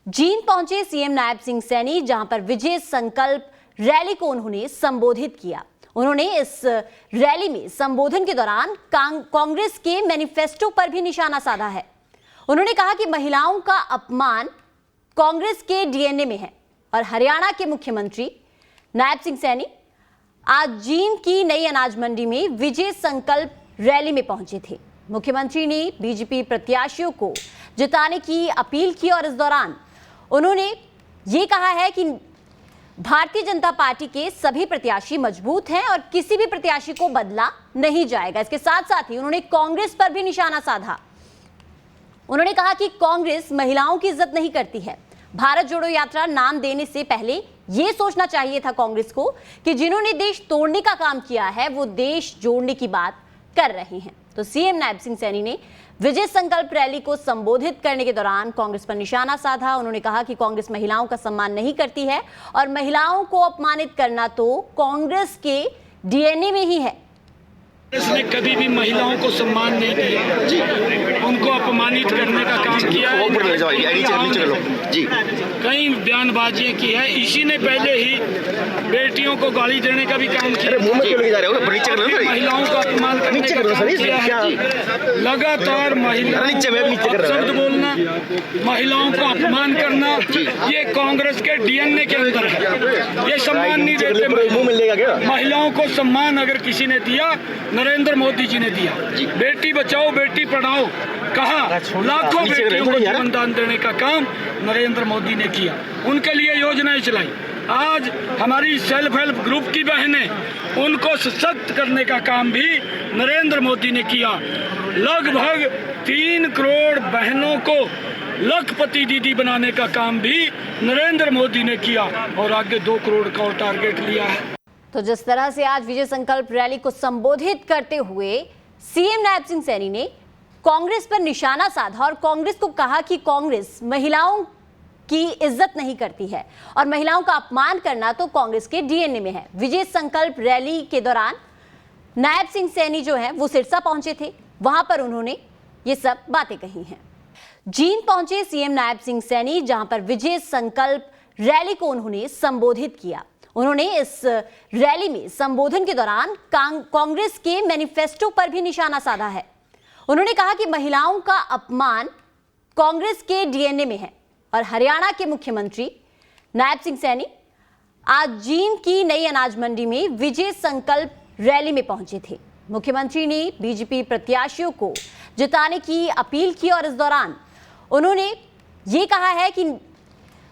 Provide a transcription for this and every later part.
जींद पहुंचे सीएम नायब सिंह सैनी, जहां पर विजय संकल्प रैली को उन्होंने संबोधित किया। उन्होंने इस रैली में संबोधन के दौरान कांग्रेस के मैनिफेस्टो पर भी निशाना साधा है। उन्होंने कहा कि महिलाओं का अपमान कांग्रेस के डीएनए में है और हरियाणा के मुख्यमंत्री नायब सिंह सैनी आज जींद की नई अनाज मंडी में विजय संकल्प रैली में पहुंचे थे। मुख्यमंत्री ने बीजेपी प्रत्याशियों को जिताने की अपील की और इस दौरान उन्होंने ये कहा है कि भारतीय जनता पार्टी के सभी प्रत्याशी मजबूत हैं और किसी भी प्रत्याशी को बदला नहीं जाएगा। इसके साथ साथ ही उन्होंने कांग्रेस पर भी निशाना साधा। उन्होंने कहा कि कांग्रेस महिलाओं की इज्जत नहीं करती है। भारत जोड़ो यात्रा नाम देने से पहले यह सोचना चाहिए था कांग्रेस को कि जिन्होंने देश तोड़ने का काम किया है वो देश जोड़ने की बात कर रहे हैं। तो सीएम नायब सिंह सैनी ने विजय संकल्प रैली को संबोधित करने के दौरान कांग्रेस पर निशाना साधा। उन्होंने कहा कि कांग्रेस महिलाओं का सम्मान नहीं करती है और महिलाओं को अपमानित करना तो कांग्रेस के डीएनए में ही है। कांग्रेस ने कभी भी महिलाओं को सम्मान नहीं दिया, उनको अपमानित करने का काम किया है। कई बयानबाजियां की है। इसी ने पहले ही बेटियों को गाली देने का भी काम किया, महिलाओं का अपमान करने का काम किया है। लगातार शब्द बोलना, महिलाओं का अपमान करना, ये कांग्रेस के डीएनए के अंदर है। ये सम्मान नहीं देते। महिलाओं को सम्मान अगर किसी ने दिया, नरेंद्र मोदी जी ने दिया। बेटी बचाओ बेटी पढ़ाओ कहा, लाखों बेटियों को जीवन देने का काम नरेंद्र मोदी ने किया। उनके लिए योजनाएं चलाई। आज हमारी सेल्फ हेल्प ग्रुप की बहनें, उनको सशक्त करने का काम भी नरेंद्र मोदी ने किया। लगभग 3 करोड़ बहनों को लखपति दीदी बनाने का काम भी नरेंद्र मोदी ने किया और आगे 2 करोड़ का और टारगेट लिया है। तो जिस तरह से आज विजय संकल्प रैली को संबोधित करते हुए सीएम नायब सिंह सैनी ने कांग्रेस पर निशाना साधा और कांग्रेस को कहा कि कांग्रेस महिलाओं की इज्जत नहीं करती है और महिलाओं का अपमान करना तो कांग्रेस के डीएनए में है। विजय संकल्प रैली के दौरान नायब सिंह सैनी जो है वो सिरसा पहुंचे थे। वहां पर उन्होंने ये सब बातें कही हैं। जींद पहुंचे सीएम नायब सिंह सैनी, जहां पर विजय संकल्प रैली को उन्होंने संबोधित किया। उन्होंने इस रैली में संबोधन के दौरान कांग्रेस के मैनिफेस्टो पर भी निशाना साधा है। उन्होंने कहा कि महिलाओं का अपमान कांग्रेस के डीएनए में है और हरियाणा के मुख्यमंत्री नायब सिंह सैनी आज जींद की नई अनाज मंडी में विजय संकल्प रैली में पहुंचे थे। मुख्यमंत्री ने बीजेपी प्रत्याशियों को जिताने की अपील की और इस दौरान उन्होंने ये कहा है कि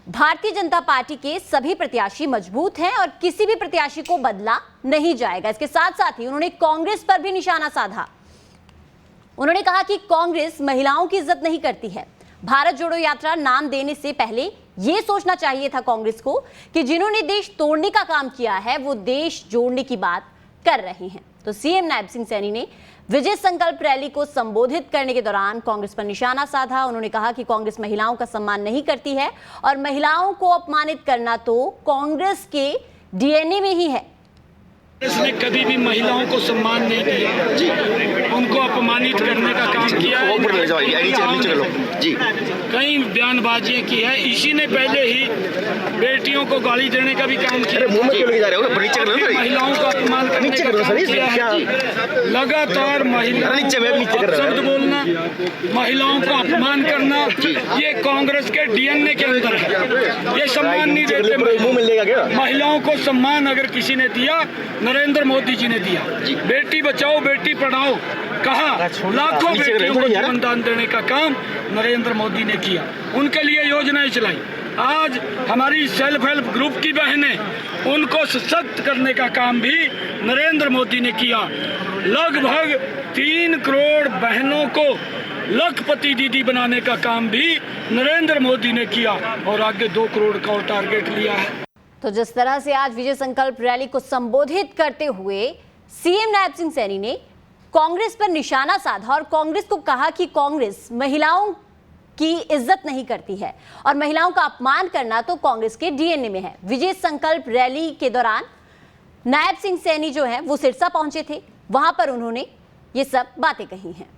भारतीय जनता पार्टी के सभी प्रत्याशी मजबूत हैं और किसी भी प्रत्याशी को बदला नहीं जाएगा। इसके साथ साथ ही उन्होंने कांग्रेस पर भी निशाना साधा। उन्होंने कहा कि कांग्रेस महिलाओं की इज्जत नहीं करती है। भारत जोड़ो यात्रा नाम देने से पहले यह सोचना चाहिए था कांग्रेस को कि जिन्होंने देश तोड़ने का काम किया है वो देश जोड़ने की बात कर रहे हैं। तो सीएम नायब सिंह सैनी ने विजय संकल्प रैली को संबोधित करने के दौरान कांग्रेस पर निशाना साधा। उन्होंने कहा कि कांग्रेस महिलाओं का सम्मान नहीं करती है और महिलाओं को अपमानित करना तो कांग्रेस के डीएनए में ही है। कांग्रेस ने कभी भी महिलाओं को सम्मान नहीं दिया, उनको अपमानित करने का काम किया है। कई बयानबाजियां की है। इसी ने पहले ही बेटियों को गाली देने का भी काम किया, महिलाओं का अपमान करने का काम किया है। लगातार शब्द बोलना, महिलाओं का अपमान करना, ये कांग्रेस के डीएनए के अंदर है। ये सम्मान नहीं देते। महिलाओं को सम्मान अगर किसी ने दिया, नरेंद्र मोदी जी ने दिया। बेटी बचाओ बेटी पढ़ाओ कहा, लाखों बेटियों को जीवन देने का काम नरेंद्र मोदी ने किया। उनके लिए योजनाएं चलाई। आज हमारी सेल्फ हेल्प ग्रुप की बहनें, उनको सशक्त करने का काम भी नरेंद्र मोदी ने किया। लगभग 3 करोड़ बहनों को लखपति दीदी बनाने का काम भी नरेंद्र मोदी ने किया और आगे 2 करोड़ का और टारगेट लिया है। तो जिस तरह से आज विजय संकल्प रैली को संबोधित करते हुए सीएम नायब सिंह सैनी ने कांग्रेस पर निशाना साधा और कांग्रेस को कहा कि कांग्रेस महिलाओं की इज्जत नहीं करती है और महिलाओं का अपमान करना तो कांग्रेस के डीएनए में है। विजय संकल्प रैली के दौरान नायब सिंह सैनी जो है वो सिरसा पहुंचे थे। वहां पर उन्होंने ये सब बातें कही हैं।